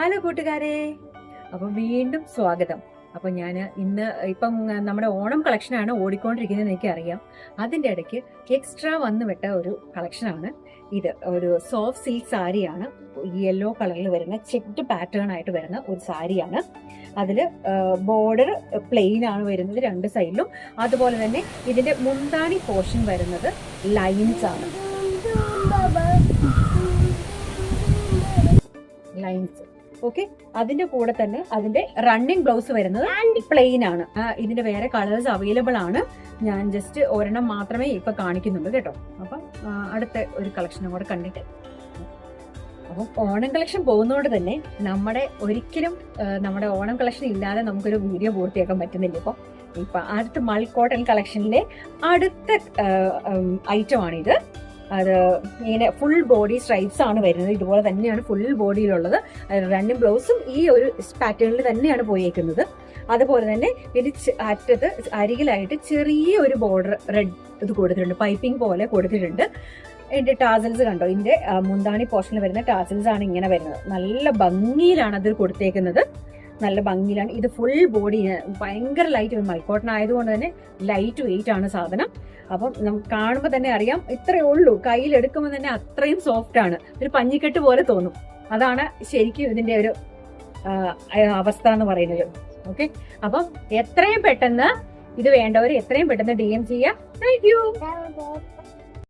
Hello കൂട്ടുകാരെ, അപ്പം വീണ്ടും സ്വാഗതം. അപ്പം ഞാൻ ഇപ്പം നമ്മുടെ ഓണം കളക്ഷനാണ് ഓടിക്കൊണ്ടിരിക്കുന്നത് എനിക്കറിയാം. അതിൻ്റെ ഇടയ്ക്ക് എക്സ്ട്രാ വന്നു വിട്ട ഒരു കളക്ഷനാണ് ഇത്. ഒരു സോഫ്റ്റ് സിൽക്ക് സാരിയാണ്, യെല്ലോ കളറിൽ വരുന്ന ചെക്ഡ് പാറ്റേൺ ആയിട്ട് വരുന്ന ഒരു സാരിയാണ്. അതിൽ ബോർഡർ പ്ലെയിൻ ആണ് വരുന്നത് രണ്ട് സൈഡിലും. അതുപോലെ തന്നെ ഇതിന്റെ മുന്താണി പോർഷൻ വരുന്നത് ലൈൻസ് ആണ്. Lines okay. അതിന്റെ കൂടെ തന്നെ അതിന്റെ റണ്ണിങ് ബ്ലൗസ് വരുന്നത് പ്ലെയിൻ ആണ്. ഇതിന്റെ വേറെ കളേഴ്സ് അവൈലബിൾ ആണ്. ഞാൻ ജസ്റ്റ് ഒരെണ്ണം മാത്രമേ ഇപ്പൊ കാണിക്കുന്നുള്ളൂ കേട്ടോ. അപ്പം അടുത്ത ഒരു കളക്ഷനും കൂടെ കണ്ടിട്ട്, അപ്പം ഓണം കളക്ഷൻ പോകുന്നതുകൊണ്ട് തന്നെ ഒരിക്കലും നമ്മുടെ ഓണം കളക്ഷൻ ഇല്ലാതെ നമുക്കൊരു വീഡിയോ പൂർത്തിയാക്കാൻ പറ്റുന്നില്ല. ഇപ്പൊ അടുത്ത മൾ കോട്ടൺ കളക്ഷനിലെ അടുത്ത ഐറ്റം ആണിത്. അത് ഇങ്ങനെ ഫുൾ ബോഡി സ്ട്രൈപ്സ് ആണ് വരുന്നത്. ഇതുപോലെ തന്നെയാണ് ഫുൾ ബോഡിയിലുള്ളത്. റണ്ണിങ് ബ്ലൗസും ഈ ഒരു പാറ്റേണിൽ തന്നെയാണ് പോയേക്കുന്നത്. അതുപോലെ തന്നെ ഇതിന് അറ്റത്ത് അരികിലായിട്ട് ചെറിയ ഒരു ബോർഡർ റെഡ് ഇത് കൊടുത്തിട്ടുണ്ട്, പൈപ്പിംഗ് പോലെ കൊടുത്തിട്ടുണ്ട്. ഇതിന്റെ ടാസൽസ് കണ്ടോ, ഇതിന്റെ മുന്താണി പോർഷനിൽ വരുന്ന ടാസൽസ് ആണ് ഇങ്ങനെ വരുന്നത്. നല്ല ഭംഗിയിലാണ് അത് കൊടുത്തേക്കുന്നത്, നല്ല ഭംഗിയിലാണ്. ഇത് ഫുൾ ബോഡി ഭയങ്കര ലൈറ്റ്, മൽക്കോട്ടൺ ആയതുകൊണ്ട് തന്നെ ലൈറ്റ് വെയിറ്റ് ആണ് സാധനം. അപ്പം നമുക്ക് കാണുമ്പോൾ തന്നെ അറിയാം, ഇത്രയേ ഉള്ളൂ. കയ്യിലെടുക്കുമ്പോൾ തന്നെ അത്രയും സോഫ്റ്റ് ആണ്, ഒരു പഞ്ഞിക്കെട്ട് പോലെ തോന്നും. അതാണ് ശരിക്കും ഇതിന്റെ ഒരു അവസ്ഥ എന്ന് പറയുന്നത്. ഓക്കെ, അപ്പം എത്രയും പെട്ടെന്ന് ഇത് വേണ്ടവർ എത്രയും പെട്ടെന്ന് DM ചെയ്യാം. Thank you.